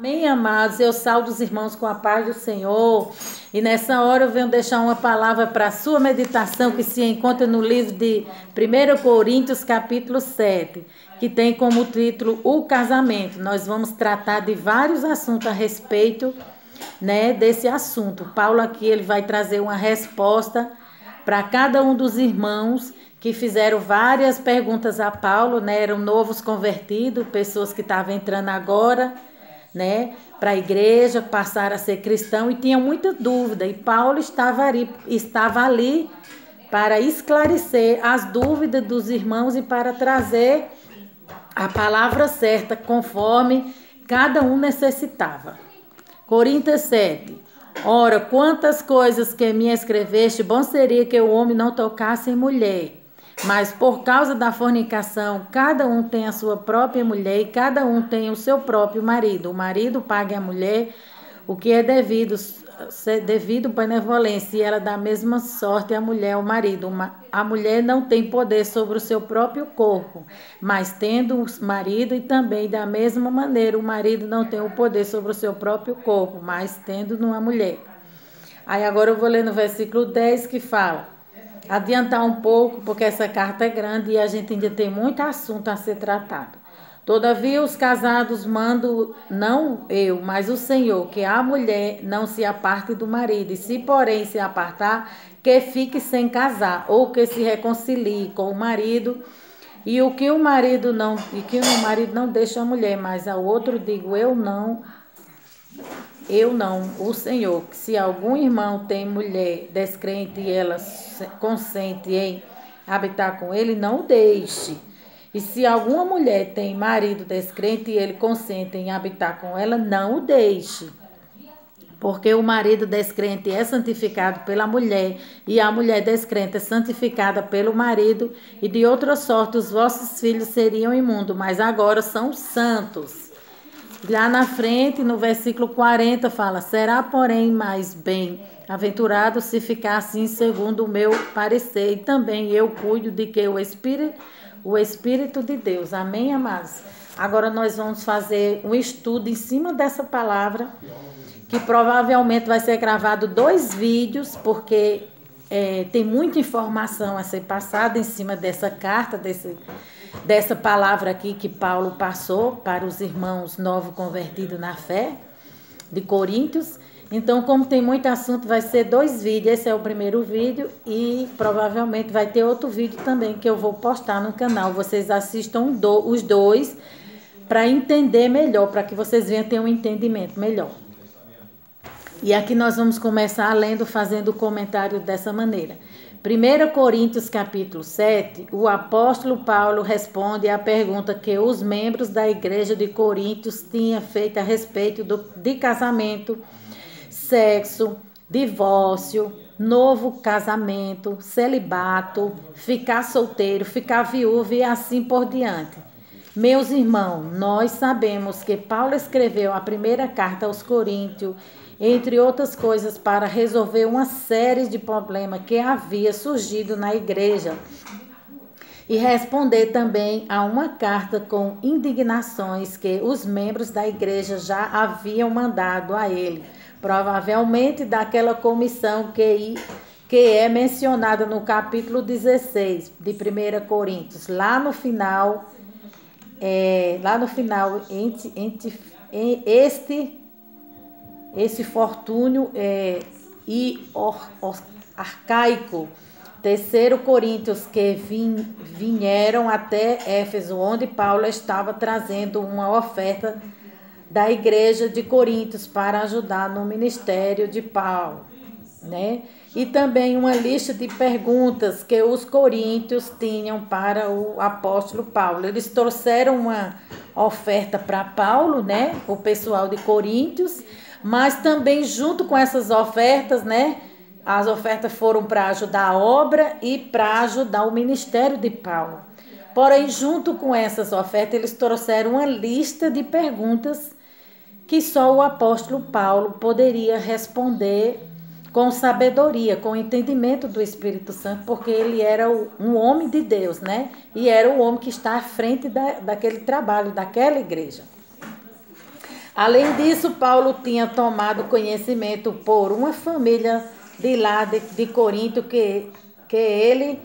Amém, amados, eu saúdo os irmãos com a paz do Senhor, e nessa hora eu venho deixar uma palavra para a sua meditação, que se encontra no livro de 1 Coríntios, capítulo 7, que tem como título O Casamento. Nós vamos tratar de vários assuntos a respeito, né, desse assunto. Paulo aqui ele vai trazer uma resposta para cada um dos irmãos que fizeram várias perguntas a Paulo, né, eram novos convertidos, pessoas que estavam entrando agora, né, para a igreja, passaram a ser cristão e tinham muita dúvida. E Paulo estava ali para esclarecer as dúvidas dos irmãos e para trazer a palavra certa conforme cada um necessitava. Coríntios 7. Ora, quantas coisas que me escreveste, bom seria que o homem não tocasse em mulher. Mas por causa da fornicação, cada um tem a sua própria mulher e cada um tem o seu próprio marido. O marido paga à mulher o que é devido benevolência, e ela dá a mesma sorte à mulher ao marido. A mulher não tem poder sobre o seu próprio corpo, mas tendo o marido, e também da mesma maneira o marido não tem o poder sobre o seu próprio corpo, mas tendo uma mulher. Aí agora eu vou ler no versículo 10 que fala, adiantar um pouco, porque essa carta é grande e a gente ainda tem muito assunto a ser tratado. Todavia os casados mando, não eu, mas o Senhor, que a mulher não se aparte do marido, e se porém se apartar, que fique sem casar, ou que se reconcilie com o marido, e que o marido não deixe a mulher, mas ao outro digo, eu não, o Senhor, que se algum irmão tem mulher descrente e ela consente em habitar com ele, não o deixe. E se alguma mulher tem marido descrente e ele consente em habitar com ela, não o deixe. Porque o marido descrente é santificado pela mulher, e a mulher descrente é santificada pelo marido, e de outra sorte os vossos filhos seriam imundos, mas agora são santos. Lá na frente, no versículo 40, fala, será, porém, mais bem-aventurado se ficar assim segundo o meu parecer, e também eu cuido de que o Espírito de Deus. Amém, amados? Agora nós vamos fazer um estudo em cima dessa palavra, que provavelmente vai ser gravado 2 vídeos, porque tem muita informação a ser passada em cima dessa carta, dessa palavra aqui que Paulo passou para os irmãos novos convertidos na fé de Coríntios. Então, como tem muito assunto, vai ser 2 vídeos. Esse é o primeiro vídeo e provavelmente vai ter outro vídeo também que eu vou postar no canal. Vocês assistam os 2 para entender melhor, para que vocês venham ter um entendimento melhor. E aqui nós vamos começar lendo, fazendo o comentário dessa maneira. 1 Coríntios capítulo 7, o apóstolo Paulo responde à pergunta que os membros da igreja de Coríntios tinham feito a respeito de casamento, sexo, divórcio, novo casamento, celibato, ficar solteiro, ficar viúvo e assim por diante. Meus irmãos, nós sabemos que Paulo escreveu a primeira carta aos Coríntios, entre outras coisas, para resolver uma série de problemas que havia surgido na igreja e responder também a uma carta com indignações que os membros da igreja já haviam mandado a ele, provavelmente daquela comissão que é mencionada no capítulo 16 de 1 Coríntios, lá no final, esse fortúnio arcaico, 3 Coríntios, que vieram até Éfeso, onde Paulo estava trazendo uma oferta da igreja de Coríntios para ajudar no ministério de Paulo, né? E também uma lista de perguntas que os coríntios tinham para o apóstolo Paulo. Eles trouxeram uma oferta para Paulo, né? O pessoal de Coríntios, mas também junto com essas ofertas, né? As ofertas foram para ajudar a obra e para ajudar o ministério de Paulo. Porém, junto com essas ofertas, eles trouxeram uma lista de perguntas que só o apóstolo Paulo poderia responder com sabedoria, com entendimento do Espírito Santo, porque ele era um homem de Deus, né? E era o homem que está à frente daquele trabalho, daquela igreja. Além disso, Paulo tinha tomado conhecimento por uma família de lá de Corinto que ele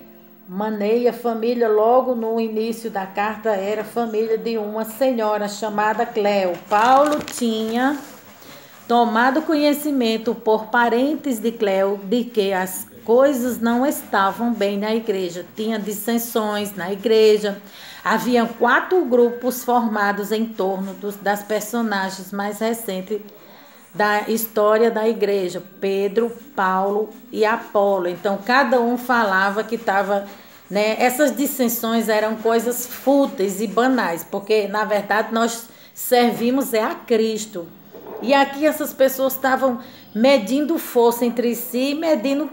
maneia família logo no início da carta, era família de uma senhora chamada Cleo. Paulo tinha tomado conhecimento por parentes de Cleo de que as coisas não estavam bem na igreja. Tinha dissensões na igreja. Havia 4 grupos formados em torno das personagens mais recentes da história da igreja: Pedro, Paulo e Apolo. Então, cada um falava que estava, né? Essas dissensões eram coisas fúteis e banais, porque, na verdade, nós servimos a Cristo. E aqui essas pessoas estavam medindo força entre si, medindo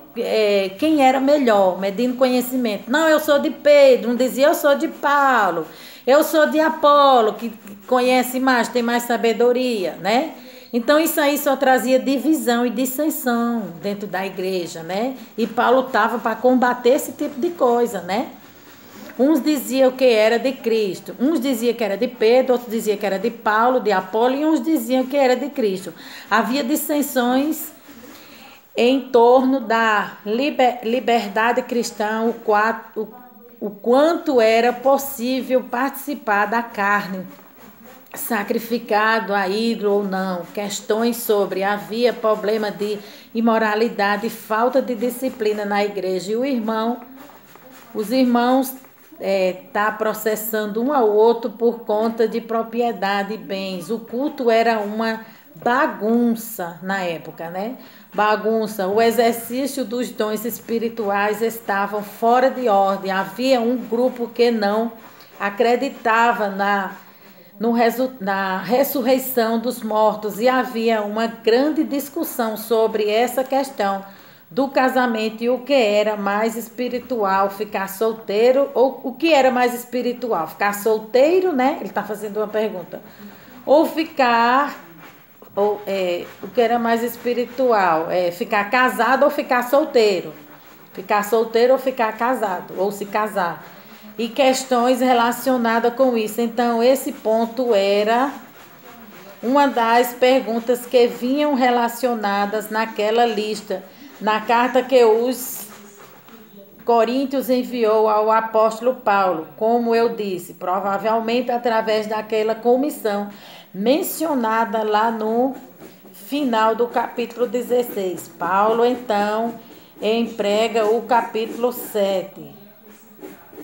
quem era melhor, medindo conhecimento. Não, eu sou de Pedro, um dizia eu sou de Paulo, eu sou de Apolo, que conhece mais, tem mais sabedoria, né? Então isso aí só trazia divisão e dissensão dentro da igreja, né? E Paulo estava para combater esse tipo de coisa, né? Uns diziam que era de Cristo, uns diziam que era de Pedro, outros diziam que era de Paulo, de Apolo, e uns diziam que era de Cristo. Havia dissensões em torno da liberdade cristã, o quanto era possível participar da carne, sacrificado a ídolo ou não, questões sobre havia problema de imoralidade, falta de disciplina na igreja, e os irmãos tá processando um ao outro por conta de propriedade e bens. O culto era uma bagunça na época, né? Bagunça. O exercício dos dons espirituais estavam fora de ordem. Havia um grupo que não acreditava na ressurreição dos mortos, e havia uma grande discussão sobre essa questão do casamento e o que era mais espiritual, ficar solteiro, ou o que era mais espiritual, ficar solteiro, né? Ele está fazendo uma pergunta. Ou ficar, o que era mais espiritual, ficar casado ou ficar solteiro. Ficar solteiro ou ficar casado, ou se casar. E questões relacionadas com isso. Então, esse ponto era uma das perguntas que vinham relacionadas naquela lista, na carta que os Coríntios enviou ao apóstolo Paulo. Como eu disse, provavelmente através daquela comissão mencionada lá no final do capítulo 16. Paulo, então, emprega o capítulo 7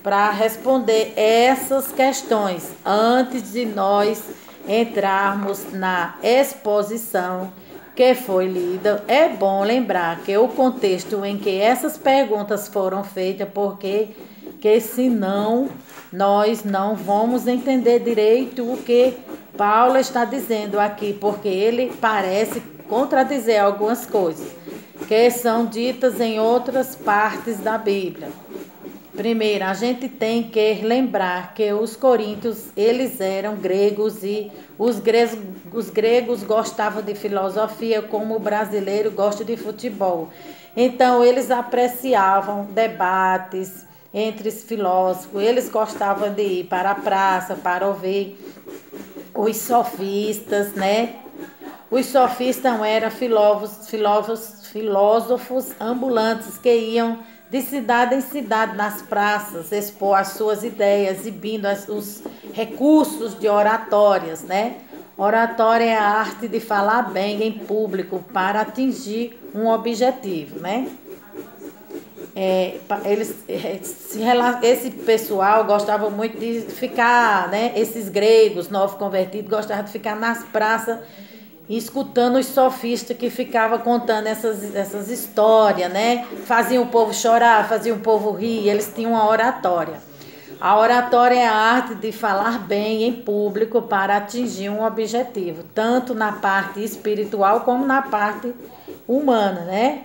para responder essas questões antes de nós entrarmos na exposição que foi lida. É bom lembrar que o contexto em que essas perguntas foram feitas, porque senão nós não vamos entender direito o que Paulo está dizendo aqui, porque ele parece contradizer algumas coisas que são ditas em outras partes da Bíblia. Primeiro, a gente tem que lembrar que os coríntios, eles eram gregos, e os gregos gostavam de filosofia como o brasileiro gosta de futebol. Então, eles apreciavam debates entre os filósofos, eles gostavam de ir para a praça para ouvir os sofistas, né? Os sofistas eram filósofos ambulantes que iam de cidade em cidade, nas praças, expor as suas ideias, exibindo os recursos de oratórias, né? Oratória é a arte de falar bem em público para atingir um objetivo, né? Esse pessoal gostava muito de ficar, né? Esses gregos novos convertidos gostavam de ficar nas praças escutando os sofistas que ficavam contando essas histórias, né? Faziam o povo chorar, faziam o povo rir, eles tinham uma oratória. A oratória é a arte de falar bem em público para atingir um objetivo, tanto na parte espiritual como na parte humana, né?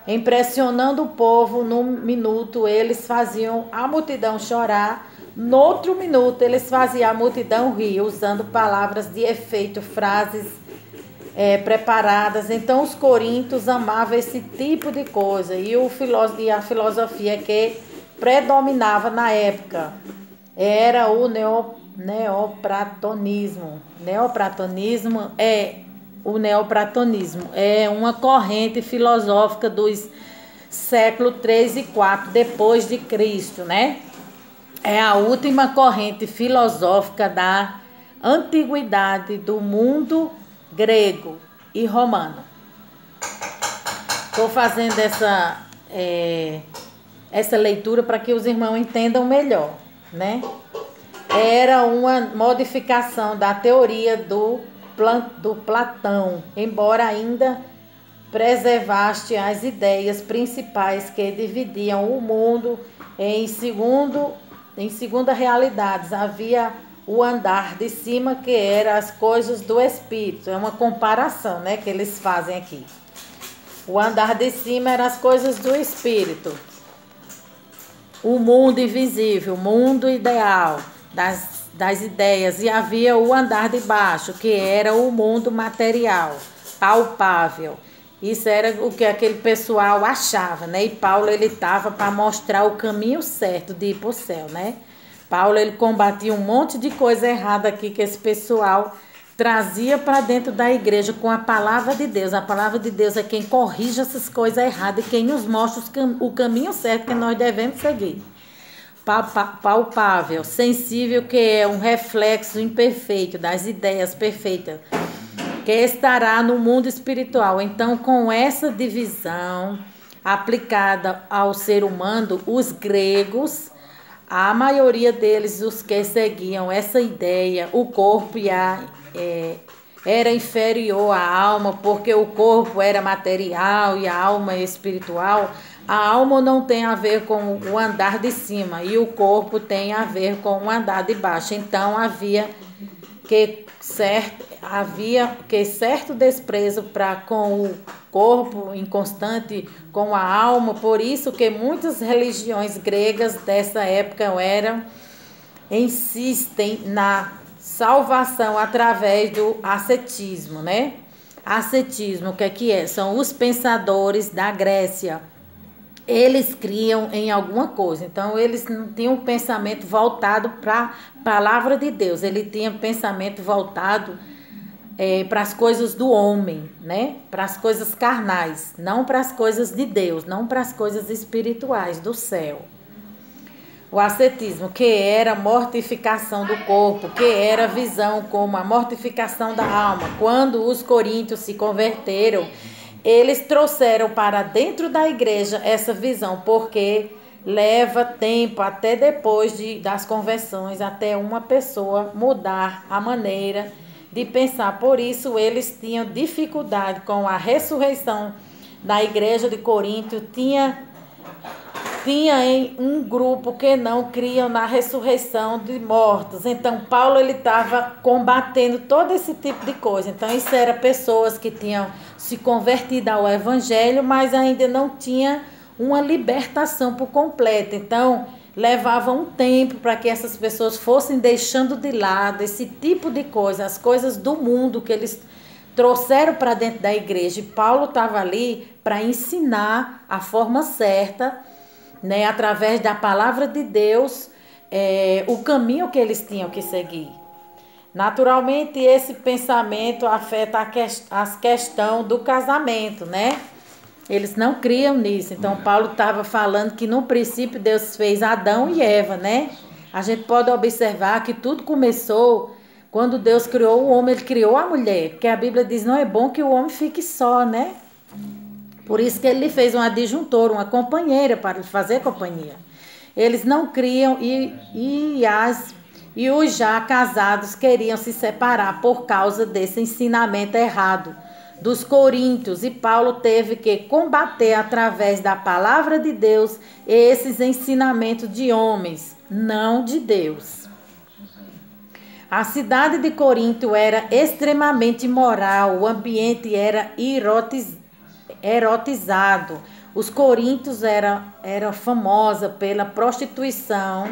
Impressionando o povo, num minuto eles faziam a multidão chorar, no outro minuto eles faziam a multidão rir, usando palavras de efeito, frases preparadas. Então os coríntios amavam esse tipo de coisa, e a filosofia que predominava na época era o Neoplatonismo. O neoplatonismo é uma corrente filosófica dos séculos 3 e 4 depois de Cristo, né? É a última corrente filosófica da antiguidade do mundo grego e romano. Estou fazendo essa leitura para que os irmãos entendam melhor, né? Era uma modificação da teoria do Platão, embora ainda preservasse as ideias principais que dividiam o mundo em segunda realidades. Havia o andar de cima, que era as coisas do espírito. É uma comparação, né, que eles fazem aqui. O andar de cima eram as coisas do espírito. O mundo invisível, o mundo ideal das ideias. E havia o andar de baixo, que era o mundo material, palpável. Isso era o que aquele pessoal achava, né? E Paulo, ele estava para mostrar o caminho certo de ir para o céu, né? Paulo, ele combatia um monte de coisa errada aqui que esse pessoal trazia para dentro da igreja com a palavra de Deus. A palavra de Deus é quem corrige essas coisas erradas e quem nos mostra o caminho certo que nós devemos seguir. Palpável, sensível, que é um reflexo imperfeito das ideias perfeitas, que estará no mundo espiritual. Então, com essa divisão aplicada ao ser humano, os gregos, a maioria deles, os que seguiam essa ideia, o corpo era inferior à alma, porque o corpo era material e a alma é espiritual. A alma não tem a ver com o andar de cima e o corpo tem a ver com o andar de baixo. Então havia certo desprezo com o corpo inconstante, com a alma. Por isso que muitas religiões gregas dessa época insistem na salvação através do ascetismo, né? Ascetismo, o que é? São os pensadores da Grécia. Eles criam em alguma coisa. Então, eles não tinham um pensamento voltado para a palavra de Deus. Ele tinha um pensamento voltado para as coisas do homem, né? Para as coisas carnais, não para as coisas de Deus, não para as coisas espirituais do céu. O ascetismo, que era a mortificação do corpo, que era a visão como a mortificação da alma. Quando os coríntios se converteram, eles trouxeram para dentro da igreja essa visão, porque leva tempo até depois das conversões, até uma pessoa mudar a maneira de pensar. Por isso, eles tinham dificuldade com a ressurreição da igreja de Corinto. Tinha um grupo que não criam na ressurreição de mortos. Então, Paulo, ele estava combatendo todo esse tipo de coisa. Então, isso era pessoas que tinham se convertido ao evangelho, mas ainda não tinha uma libertação por completo. Então, levava um tempo para que essas pessoas fossem deixando de lado esse tipo de coisa, as coisas do mundo que eles trouxeram para dentro da igreja. E Paulo estava ali para ensinar a forma certa, né, através da palavra de Deus, o caminho que eles tinham que seguir. Naturalmente, esse pensamento afeta a questão do casamento, né? Eles não criam nisso. Então, Paulo estava falando que no princípio Deus fez Adão e Eva, né? A gente pode observar que tudo começou quando Deus criou o homem, ele criou a mulher. Porque a Bíblia diz, não é bom que o homem fique só, né? Por isso que ele fez um adjuntor, uma companheira para fazer companhia. Eles não criam e os já casados queriam se separar por causa desse ensinamento errado dos coríntios. E Paulo teve que combater através da palavra de Deus esses ensinamentos de homens, não de Deus. A cidade de Corinto era extremamente imoral, o ambiente era erotizado. Os coríntios eram famosos pela prostituição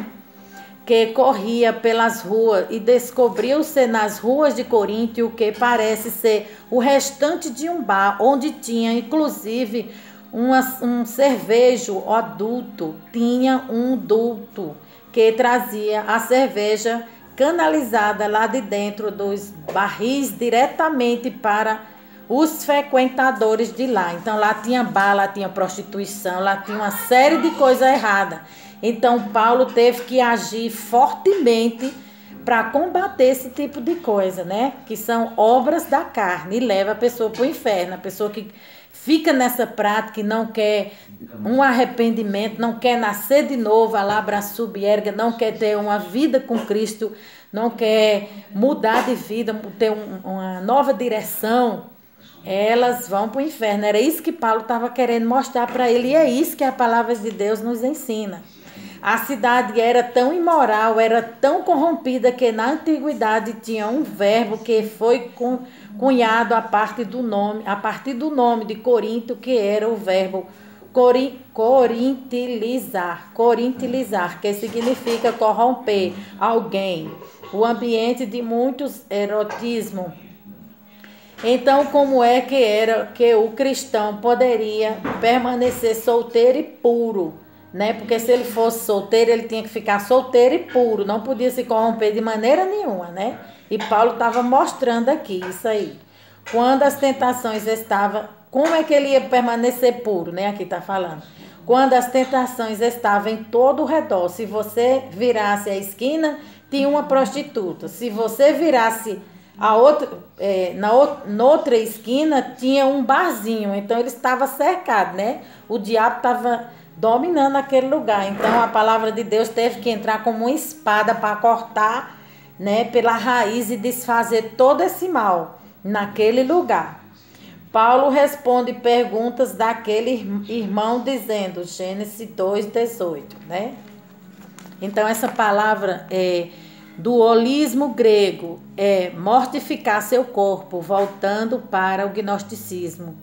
que corria pelas ruas, e descobriu-se nas ruas de Corinto o que parece ser o restante de um bar, onde tinha inclusive um cervejo adulto. Tinha um duto que trazia a cerveja canalizada lá de dentro dos barris diretamente para os frequentadores de lá. Então lá tinha bar, lá tinha prostituição, lá tinha uma série de coisas erradas. Então Paulo teve que agir fortemente para combater esse tipo de coisa, né? Que são obras da carne e leva a pessoa para o inferno. A pessoa que fica nessa prática e não quer um arrependimento, não quer nascer de novo, alabra subierga, não quer ter uma vida com Cristo, não quer mudar de vida, ter uma nova direção, elas vão para o inferno. Era isso que Paulo estava querendo mostrar para ele, e é isso que a palavra de Deus nos ensina. A cidade era tão imoral, era tão corrompida, que na antiguidade tinha um verbo que foi cunhado a partir do nome de Corinto, que era o verbo corintilizar, que significa corromper alguém. O ambiente de muitos erotismo. Então, como é que era que o cristão poderia permanecer solteiro e puro, né? Porque se ele fosse solteiro, ele tinha que ficar solteiro e puro, não podia se corromper de maneira nenhuma, né? E Paulo estava mostrando aqui isso aí. Quando as tentações estavam, como é que ele ia permanecer puro, né? Aqui está falando. Quando as tentações estavam em todo o redor, se você virasse a esquina, tinha uma prostituta. Se você virasse na outra esquina, tinha um barzinho. Então ele estava cercado, né? O diabo estava dominando aquele lugar. Então a palavra de Deus teve que entrar como uma espada para cortar, né, pela raiz e desfazer todo esse mal naquele lugar. Paulo responde perguntas daquele irmão dizendo, Gênesis 2:18, né? Então essa palavra do holismo grego é mortificar seu corpo, voltando para o gnosticismo.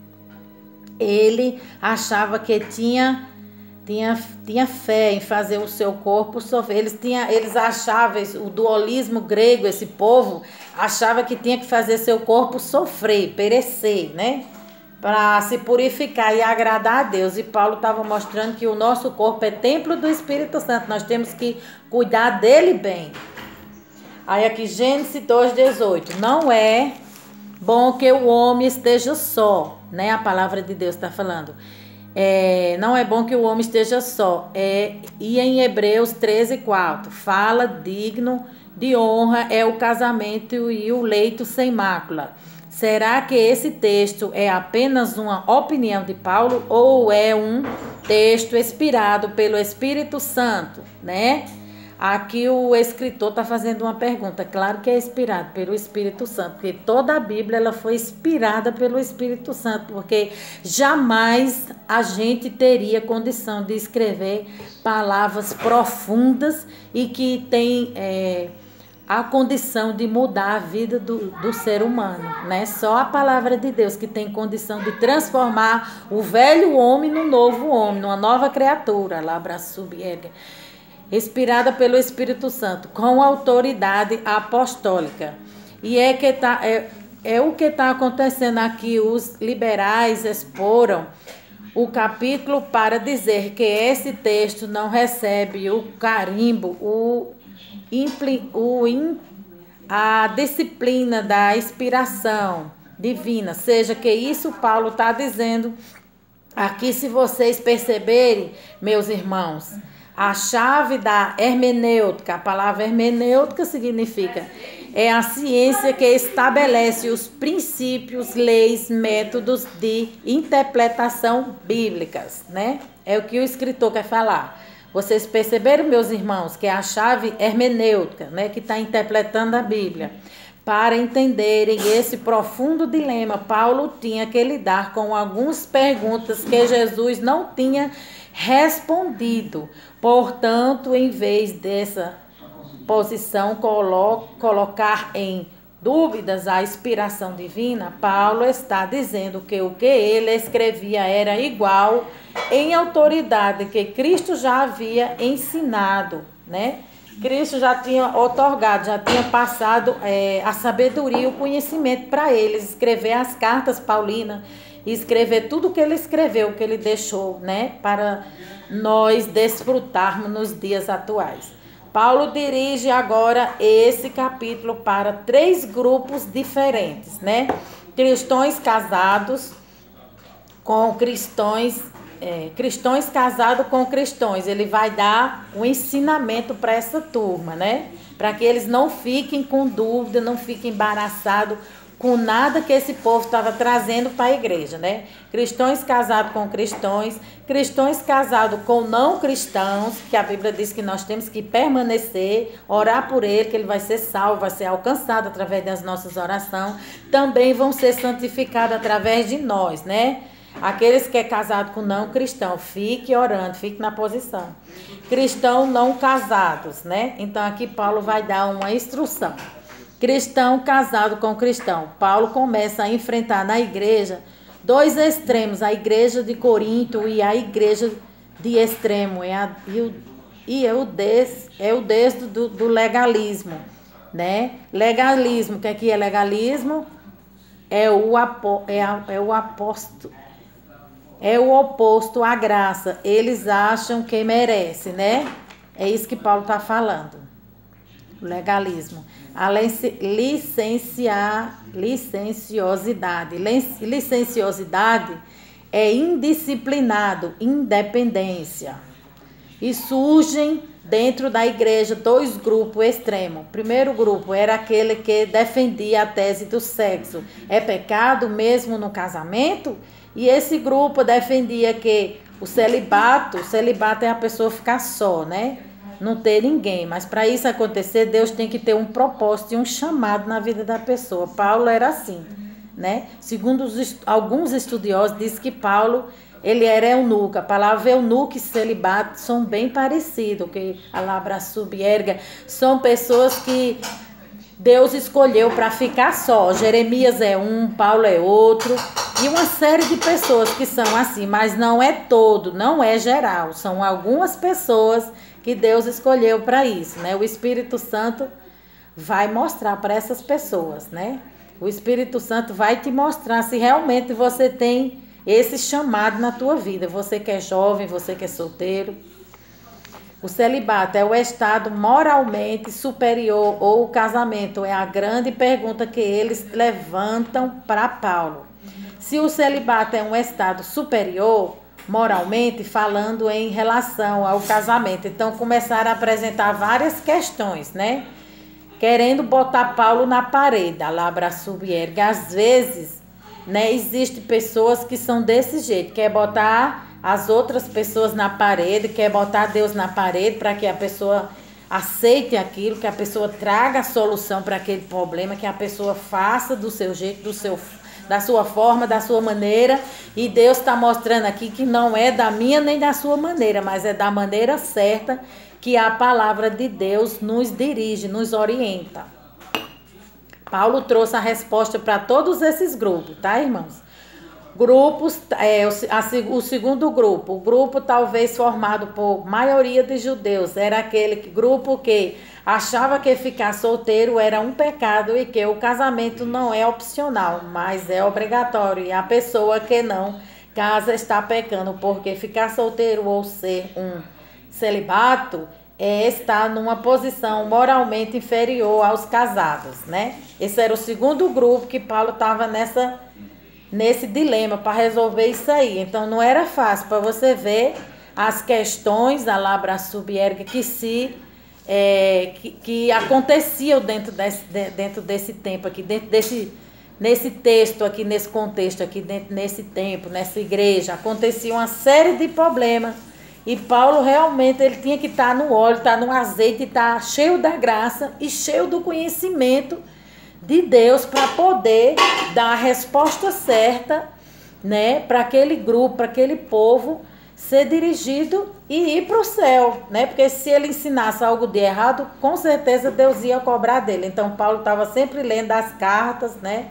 Ele achava que tinha fé em fazer o seu corpo sofrer. Eles achavam, o dualismo grego, esse povo, achava que tinha que fazer seu corpo sofrer, perecer, né? Para se purificar e agradar a Deus. E Paulo estava mostrando que o nosso corpo é templo do Espírito Santo. Nós temos que cuidar dele bem. Aí aqui, Gênesis 2:18. Não é bom que o homem esteja só, né? A palavra de Deus está falando. Não é bom que o homem esteja só. E em Hebreus 13:4 fala digno de honra é o casamento e o leito sem mácula. Será que esse texto é apenas uma opinião de Paulo ou é um texto inspirado pelo Espírito Santo, né? Aqui o escritor está fazendo uma pergunta. Claro que é inspirado pelo Espírito Santo, porque toda a Bíblia ela foi inspirada pelo Espírito Santo, porque jamais a gente teria condição de escrever palavras profundas e que tem a condição de mudar a vida do ser humano, né? Só a palavra de Deus que tem condição de transformar o velho homem no novo homem, numa nova criatura, lá Braçubiega. Inspirada pelo Espírito Santo, com autoridade apostólica. E é o que está acontecendo aqui. Os liberais exporam o capítulo para dizer que esse texto não recebe o carimbo, a disciplina da inspiração divina. Seja que isso Paulo está dizendo aqui, se vocês perceberem, meus irmãos, a chave da hermenêutica, a palavra hermenêutica significa a ciência que estabelece os princípios, leis, métodos de interpretação bíblicas, né? É o que o escritor quer falar. Vocês perceberam, meus irmãos, que é a chave hermenêutica, né, que está interpretando a Bíblia. Para entenderem esse profundo dilema, Paulo tinha que lidar com algumas perguntas que Jesus não tinha respondido. Portanto, em vez dessa posição colocar em dúvidas a inspiração divina, Paulo está dizendo que o que ele escrevia era igual em autoridade que Cristo já havia ensinado, né? Cristo já tinha otorgado, já tinha passado a sabedoria e o conhecimento para eles, escrever as cartas paulinas, escrever tudo que ele escreveu, que ele deixou, né, para nós desfrutarmos nos dias atuais. Paulo dirige agora esse capítulo para 3 grupos diferentes, né? Cristãos casados com cristãos, cristãos casados com cristãos. Ele vai dar um ensinamento para essa turma, né? Para que eles não fiquem com dúvida, não fiquem embaraçados com nada que esse povo estava trazendo para a igreja, né? Cristãos casados com cristãos, cristãos casados com não cristãos, que a Bíblia diz que nós temos que permanecer, orar por ele, que ele vai ser salvo, vai ser alcançado através das nossas orações, também vão ser santificados através de nós, né? Aqueles que é casado com não cristão, fique orando, fique na posição. Cristão não casados, né? Então aqui Paulo vai dar uma instrução. Cristão casado com cristão. Paulo começa a enfrentar na igreja 2 extremos, a igreja de Corinto e a igreja de extremo. O desde do legalismo, né? Legalismo, o que é legalismo? É o oposto à graça. Eles acham que merece, né? É isso que Paulo está falando. Legalismo. A licenciosidade. Licenciosidade é indisciplinado, independência. E surgem dentro da igreja 2 grupos extremos. O primeiro grupo era aquele que defendia a tese do sexo. É pecado mesmo no casamento? E esse grupo defendia que o celibato é a pessoa ficar só, né? Não ter ninguém, mas para isso acontecer, Deus tem que ter um propósito e um chamado na vida da pessoa. Paulo era assim, né? Segundo alguns estudiosos, diz que Paulo, ele era eunuco. A palavra eunuco e celibato são bem parecidos, que a labra subierga são pessoas que Deus escolheu para ficar só. Jeremias é um, Paulo é outro, e uma série de pessoas que são assim, mas não é todo, não é geral, são algumas pessoas que Deus escolheu para isso, né? O Espírito Santo vai mostrar para essas pessoas, né? O Espírito Santo vai te mostrar se realmente você tem esse chamado na tua vida. Você que é jovem, você que é solteiro. O celibato é o estado moralmente superior ou o casamento? É a grande pergunta que eles levantam para Paulo. Se o celibato é um estado superior, moralmente, falando em relação ao casamento. Então, começaram a apresentar várias questões, né? Querendo botar Paulo na parede, a labra subierga. Às vezes, né, existem pessoas que são desse jeito, quer botar as outras pessoas na parede, quer botar Deus na parede para que a pessoa aceite aquilo, que a pessoa traga a solução para aquele problema, que a pessoa faça do seu jeito, da sua forma, da sua maneira. E Deus está mostrando aqui que não é da minha nem da sua maneira, mas é da maneira certa que a palavra de Deus nos dirige, nos orienta. Paulo trouxe a resposta para todos esses grupos, tá, irmãos? Grupos, o segundo grupo, o grupo talvez formado por maioria de judeus, era aquele grupo que achava que ficar solteiro era um pecado e que o casamento não é opcional, mas é obrigatório. E a pessoa que não casa está pecando, porque ficar solteiro ou ser um celibato é estar numa posição moralmente inferior aos casados, né? Esse era o segundo grupo que Paulo estava nesse dilema para resolver isso aí. Então não era fácil, para você ver as questões da labra subierga que aconteciam dentro desse tempo aqui, nesse texto aqui, nesse contexto aqui, nesse tempo, nessa igreja. Acontecia uma série de problemas e Paulo realmente ele tinha que estar no óleo, estar no azeite, estar cheio da graça e cheio do conhecimento de Deus para poder dar a resposta certa, né, para aquele grupo, para aquele povo ser dirigido e ir para o céu, né? Porque se ele ensinasse algo de errado, com certeza Deus ia cobrar dele. Então Paulo estava sempre lendo as cartas, né?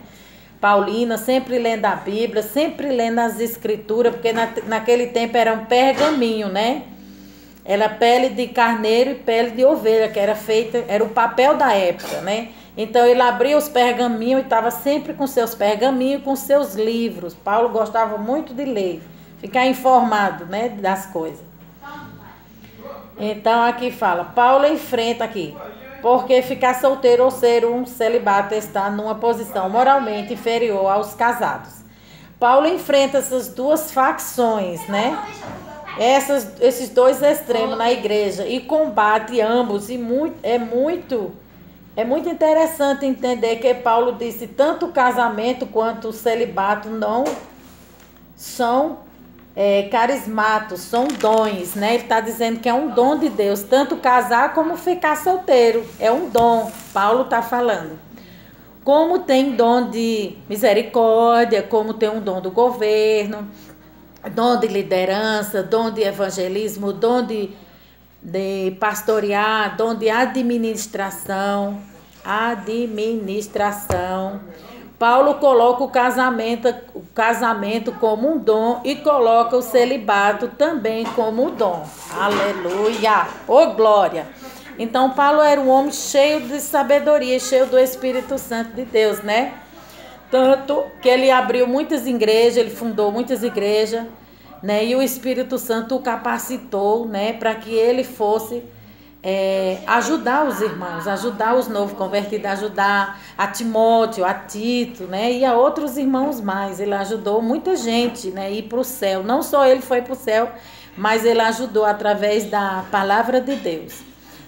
Paulina, sempre lendo a Bíblia, sempre lendo as escrituras, porque naquele tempo era um pergaminho, né? Era pele de carneiro e pele de ovelha, que era o papel da época, né? Então ele abria os pergaminhos e estava sempre com seus pergaminhos, com seus livros. Paulo gostava muito de ler, ficar informado, né, das coisas. Então aqui fala, Paulo enfrenta aqui, porque ficar solteiro ou ser um celibato está numa posição moralmente inferior aos casados. Paulo enfrenta essas duas facções, né? Esses dois extremos na igreja e combate ambos. E é muito interessante entender que Paulo disse tanto o casamento quanto o celibato não são carismatos, são dons, né? Ele está dizendo que é um dom de Deus, tanto casar como ficar solteiro, é um dom, Paulo está falando. Como tem dom de misericórdia, como tem um dom do governo, dom de liderança, dom de evangelismo, dom de pastorear, dom de administração. Paulo coloca o casamento como um dom e coloca o celibato também como um dom. Aleluia! Ô glória! Então Paulo era um homem cheio de sabedoria, cheio do Espírito Santo de Deus, né? Tanto que ele abriu muitas igrejas, ele fundou muitas igrejas, né? E o Espírito Santo o capacitou, né? Para que ele fosse ajudar os irmãos, ajudar os novos convertidos, ajudar a Timóteo, a Tito, né? E a outros irmãos mais. Ele ajudou muita gente, né? Ir para o céu. Não só ele foi para o céu, mas ele ajudou através da palavra de Deus.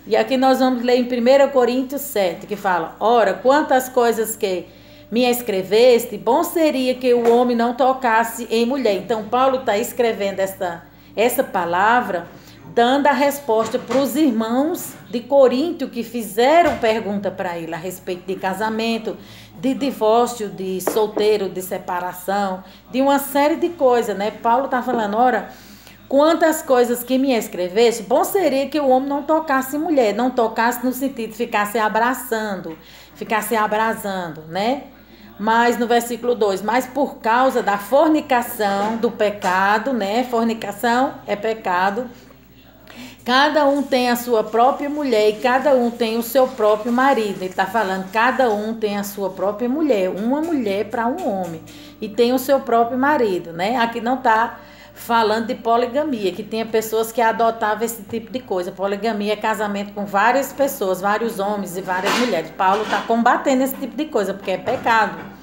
E aqui nós vamos ler em 1 Coríntios 7, que fala: ora, quantas coisas que me escreveste, bom seria que o homem não tocasse em mulher. Então, Paulo está escrevendo essa palavra, dando a resposta para os irmãos de Corinto que fizeram pergunta para ele a respeito de casamento, de divórcio, de solteiro, de separação, de uma série de coisas, né? Paulo está falando, ora, quantas coisas que me escreveste, bom seria que o homem não tocasse em mulher, não tocasse no sentido de ficasse abraçando, ficasse abrasando, né? Mas no versículo 2, mas por causa da fornicação, do pecado, né? Fornicação é pecado. Cada um tem a sua própria mulher e cada um tem o seu próprio marido. Ele está falando, cada um tem a sua própria mulher, uma mulher para um homem. E tem o seu próprio marido, né? Aqui não está falando de poligamia, que tinha pessoas que adotavam esse tipo de coisa. Poligamia é casamento com várias pessoas, vários homens e várias mulheres. Paulo está combatendo esse tipo de coisa, porque é pecado.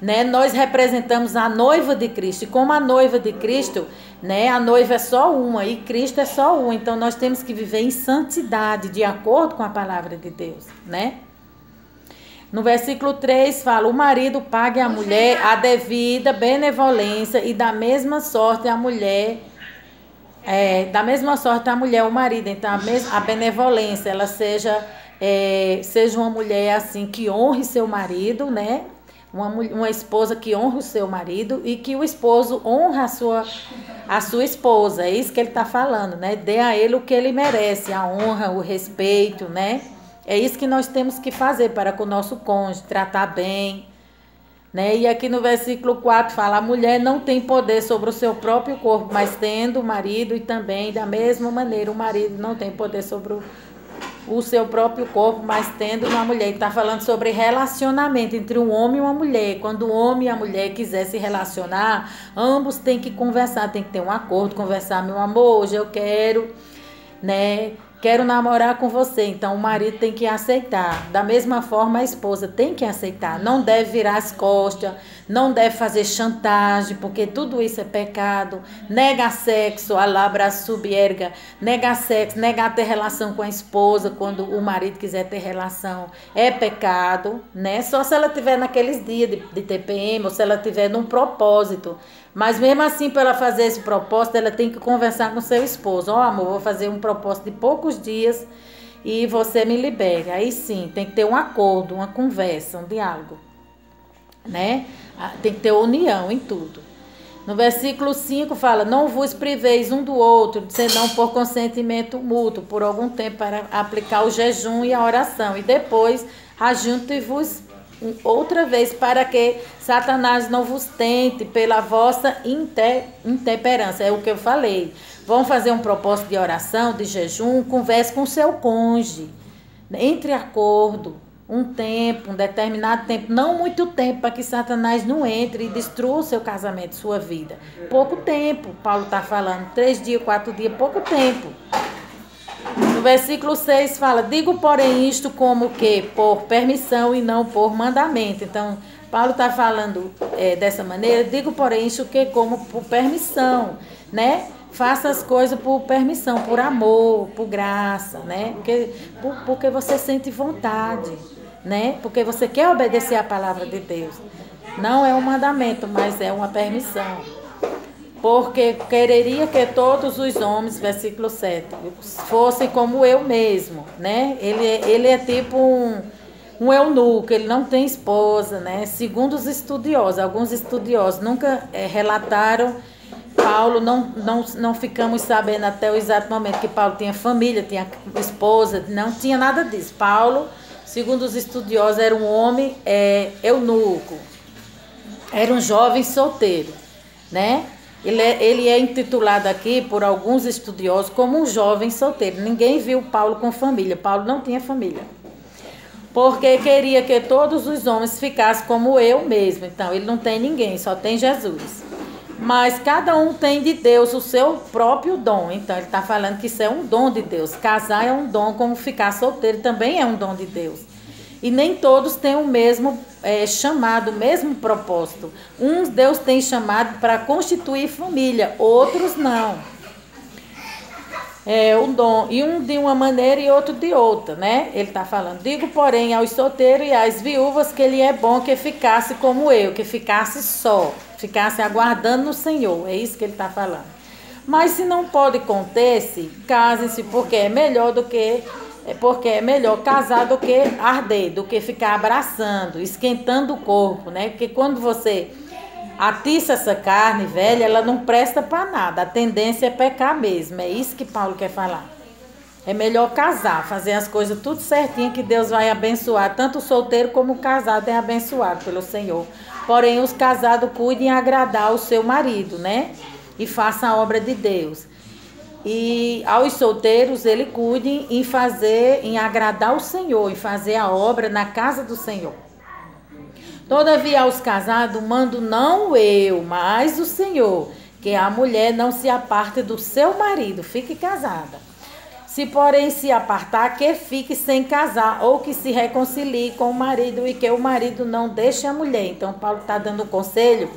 Né? Nós representamos a noiva de Cristo, e como a noiva de Cristo, né, a noiva é só uma e Cristo é só um, então nós temos que viver em santidade, de acordo com a palavra de Deus, né? No versículo 3 fala, o marido pague à mulher a devida benevolência e da mesma sorte a mulher, o marido, então a benevolência, ela seja uma mulher assim que honre seu marido, né? Uma esposa que honra o seu marido e que o esposo honra a sua esposa. É isso que ele está falando, né? Dê a ele o que ele merece, a honra, o respeito, né? É isso que nós temos que fazer para com o nosso cônjuge, tratar bem, né? E aqui no versículo 4 fala, a mulher não tem poder sobre o seu próprio corpo, mas tendo o marido, e também da mesma maneira o marido não tem poder sobre o seu próprio corpo, mas tendo uma mulher. Está falando sobre relacionamento entre um homem e uma mulher. Quando o homem e a mulher quiser se relacionar, ambos têm que conversar, tem que ter um acordo, conversar, meu amor, hoje eu quero, né? Quero namorar com você. Então o marido tem que aceitar. Da mesma forma a esposa tem que aceitar. Não deve virar as costas, não deve fazer chantagem, porque tudo isso é pecado. Nega sexo, alabra subierga. Nega sexo, negar ter relação com a esposa quando o marido quiser ter relação. É pecado, né? Só se ela tiver naqueles dias de TPM ou se ela tiver num propósito. Mas mesmo assim, para ela fazer esse propósito, ela tem que conversar com seu esposo. Ó, amor, vou fazer um propósito de poucos dias e você me libere. Aí sim, tem que ter um acordo, uma conversa, um diálogo, né? Tem que ter união em tudo. No versículo 5 fala, não vos priveis um do outro, senão por consentimento mútuo, por algum tempo para aplicar o jejum e a oração. E depois, ajunte-vos outra vez para que Satanás não vos tente pela vossa intemperância. É o que eu falei. Vamos fazer um propósito de oração, de jejum, converse com o seu cônjuge. Entre acordo, um determinado tempo, não muito tempo, para que Satanás não entre e destrua o seu casamento, sua vida. Pouco tempo, Paulo está falando, 3 dias, 4 dias, pouco tempo. No versículo 6 fala, digo, porém, isto como que por permissão e não por mandamento. Então, Paulo está falando dessa maneira, digo, porém, isto que como por permissão, né? Faça as coisas por permissão, por amor, por graça, né? Porque você sente vontade, né? Porque você quer obedecer a palavra de Deus. Não é um mandamento, mas é uma permissão. Porque quereria que todos os homens, versículo 7, fossem como eu mesmo, né? Ele é tipo um eunuco, ele não tem esposa, né? Segundo os estudiosos, alguns estudiosos nunca relataram Paulo, não ficamos sabendo até o exato momento que Paulo tinha família, tinha esposa, não tinha nada disso. Paulo, segundo os estudiosos, era um homem eunuco, era um jovem solteiro, né? Ele é intitulado aqui por alguns estudiosos como um jovem solteiro. Ninguém viu Paulo com família. Paulo não tinha família. Porque queria que todos os homens ficassem como eu mesmo. Então, ele não tem ninguém, só tem Jesus. Mas cada um tem de Deus o seu próprio dom. Então, ele está falando que isso é um dom de Deus. Casar é um dom, como ficar solteiro também é um dom de Deus. E nem todos têm o mesmo chamado, o mesmo propósito. Uns Deus tem chamado para constituir família, outros não. Um dom, e um de uma maneira e outro de outra, né? Ele está falando, digo, porém, aos solteiros e às viúvas que ele é bom que ficasse como eu, que ficasse só, ficasse aguardando no Senhor. É isso que ele está falando. Mas se não pode conter-se, casem-se, porque é melhor casar do que arder, do que ficar abraçando, esquentando o corpo, né? Porque quando você atiça essa carne velha, ela não presta para nada. A tendência é pecar mesmo. É isso que Paulo quer falar. É melhor casar, fazer as coisas tudo certinho, que Deus vai abençoar. Tanto o solteiro como o casado é abençoado pelo Senhor. Porém, os casados cuidem agradar o seu marido, né? E façam a obra de Deus. E aos solteiros, ele cuide em agradar o Senhor, em fazer a obra na casa do Senhor. Todavia, aos casados, mando não eu, mas o Senhor, que a mulher não se aparte do seu marido, fique casada. Se, porém, se apartar, que fique sem casar, ou que se reconcilie com o marido e que o marido não deixe a mulher. Então, Paulo está dando um conselho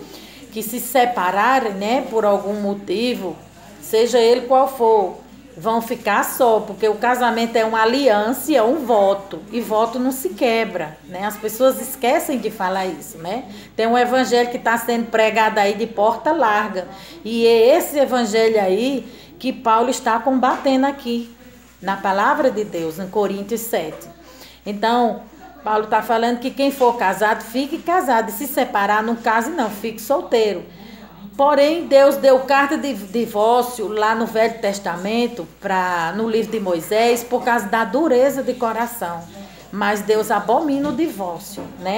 que se separarem, né, por algum motivo, seja ele qual for, vão ficar só, porque o casamento é uma aliança, é um voto, e voto não se quebra, né? As pessoas esquecem de falar isso, né? Tem um evangelho que está sendo pregado aí de porta larga, e é esse evangelho aí que Paulo está combatendo aqui, na palavra de Deus, em Coríntios 7. Então, Paulo está falando que quem for casado, fique casado, e se separar, não case não, fique solteiro. Porém, Deus deu carta de divórcio lá no Velho Testamento, no livro de Moisés, por causa da dureza de coração. Mas Deus abomina o divórcio, né?